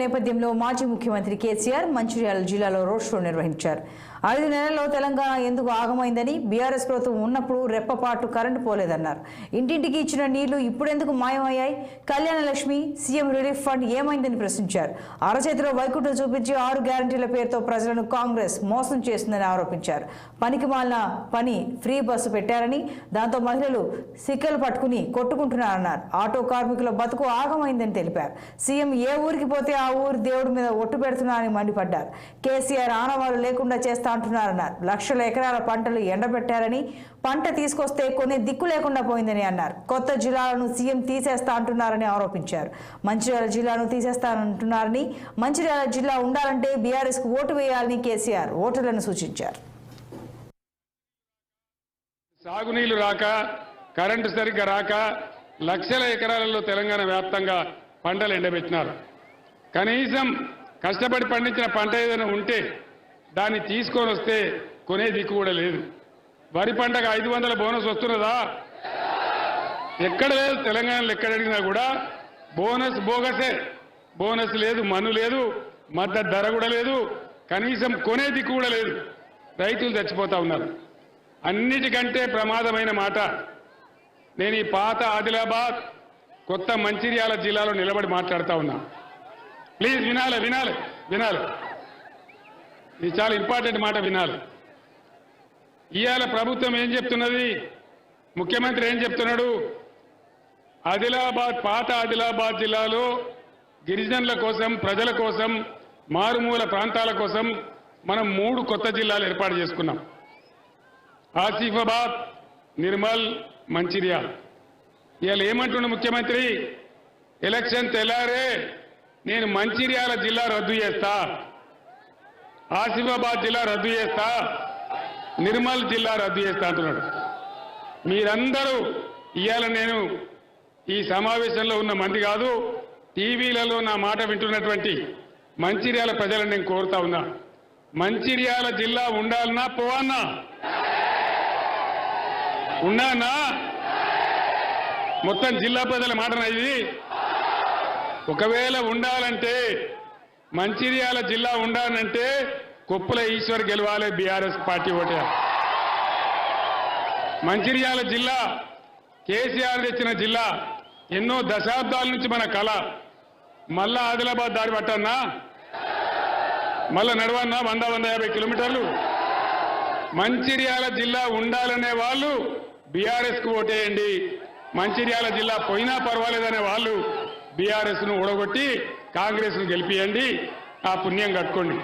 నేపథ్యంలో మాజీ ముఖ్యమంత్రి కేసీఆర్ మంచిర్యాల జిల్లాలో రోడ్ షో నిర్వహించారు. 5 నెలల్లో తెలంగాణ ఎందుకు ఆగమైందని, బీఆర్ఎస్ ప్రభుత్వం ఉన్నప్పుడు రెప్పపాటు కరెంటు పోలేదన్నారు. ఇంటింటికి ఇచ్చిన నీళ్లు ఇప్పుడెందుకు మాయమయ్యాయి, Kalyana Lakshmi, CM relief fund ఏమైందని ప్రశ్నించారు. అరచేతిలో వైకుంఠం చూపించి 6 గ్యారంటీల పేరుతో ప్రజలను కాంగ్రెస్ మోసం చేస్తుందని ఆరోపించారు. పనికి మాలిన పని ఫ్రీ బస్సు పెట్టారని, దాంతో మహిళలు సిక్కలు పట్టుకుని కొట్టుకుంటున్నారన్నారు. ఆటో కార్మికుల బతుకు ఆగమైందని తెలిపారు. సీఎం ఏ ఊరికి పోతే ఆ ఊరు దేవుడి మీద ఒట్టు పెడుతున్నారని మండిపడ్డారు. కేసీఆర్ ఆనవాళ్లు లేకుండా చేస్తా అంటున్నారన్నారు. లక్షల ఎకరాల పంటలు ఎండబెట్టారని, పంట తీసుకొస్తే కొనే దిక్కు లేకుండా పోయిందని అన్నారు. కొత్త జిల్లాలను సీఎం తీసేస్తా అంటున్నారని ఆరోపించారు. మంచిర్యాల జిల్లాను తీసేస్తానంటున్నారని, మంచిర్యాల జిల్లా ఉండాలంటే బీఆర్ఎస్ కు ఓటు వేయాలని కేసీఆర్ ఓటర్లను సూచించారు. సాగునీళ్లు రాక, కరెంటు సరిగ్గా రాక లక్షల ఎకరాలలో తెలంగాణ వ్యాప్తంగా పంటలు ఎండబెట్టినారు. కనీసం కష్టపడి పండించిన పంట ఏదైనా ఉంటే దాన్ని తీసుకొని వస్తే కొనే దిక్కు కూడా లేదు. వరి పంటకు 500 బోనస్ వస్తున్నదా? ఎక్కడ లేదు. తెలంగాణలో ఎక్కడ అడిగినా కూడా బోనస్ బోగసే. బోనస్ లేదు, మన్ను లేదు, మద్దతు ధర కూడా లేదు, కనీసం కొనే దిక్కు కూడా లేదు. రైతులు చచ్చిపోతా ఉన్నారు. అన్నిటికంటే ప్రమాదమైన మాట, నేను ఈ పాత ఆదిలాబాద్, కొత్త మంచిర్యాల జిల్లాలో నిలబడి మాట్లాడుతూ ఉన్నా. ప్లీజ్ వినాలి వినాలి వినాలి, ఇది చాలా ఇంపార్టెంట్ మాట, వినాలి. ఇవాళ ప్రభుత్వం ఏం చెప్తున్నది, ముఖ్యమంత్రి ఏం చెప్తున్నాడు? ఆదిలాబాద్, పాత ఆదిలాబాద్ జిల్లాలో గిరిజనుల కోసం, ప్రజల కోసం, మారుమూల ప్రాంతాల కోసం మనం 3 కొత్త జిల్లాలు ఏర్పాటు చేసుకున్నాం. ఆసిఫాబాద్, నిర్మల్, మంచిర్యాల. ఇవాళ ఏమంటున్న ముఖ్యమంత్రి, ఎలక్షన్ తెల్లారే నేను మంచిర్యాల జిల్లా రద్దు చేస్తా, ఆసిఫాబాద్ జిల్లా రద్దు చేస్తా, నిర్మల్ జిల్లా రద్దు చేస్తా అంటున్నాడు. మీరందరూ ఇవాళ, నేను ఈ సమావేశంలో ఉన్న మంది కాదు, టీవీలలో నా మాట వింటున్నటువంటి మంచిర్యాల ప్రజలను నేను కోరుతా ఉన్నా, మంచిర్యాల జిల్లా ఉండాలన్నా పోవన్నా? ఉన్నానా? మొత్తం జిల్లా ప్రజల మాటనా ఇది? ఒకవేళ ఉండాలంటే, మంచిర్యాల జిల్లా ఉండాలంటే కొప్పుల ఈశ్వర్ గెలవాలి, బీఆర్ఎస్ పార్టీ ఓటే. మంచిర్యాల జిల్లా కేసీఆర్ తెచ్చిన జిల్లా, ఎన్నో దశాబ్దాల నుంచి మన కళ. మళ్ళా ఆదిలాబాద్ దారి పట్టన్నా? మళ్ళా నడవన్నా 100-150 కిలోమీటర్లు? మంచిర్యాల జిల్లా ఉండాలనే వాళ్ళు బీఆర్ఎస్కు ఓటేయండి. మంచిర్యాల జిల్లా పోయినా పర్వాలేదనే వాళ్ళు బీఆర్ఎస్ను ఓడగొట్టి కాంగ్రెస్ను గెలిపియండి. ఆ పుణ్యం కట్టుకోండి.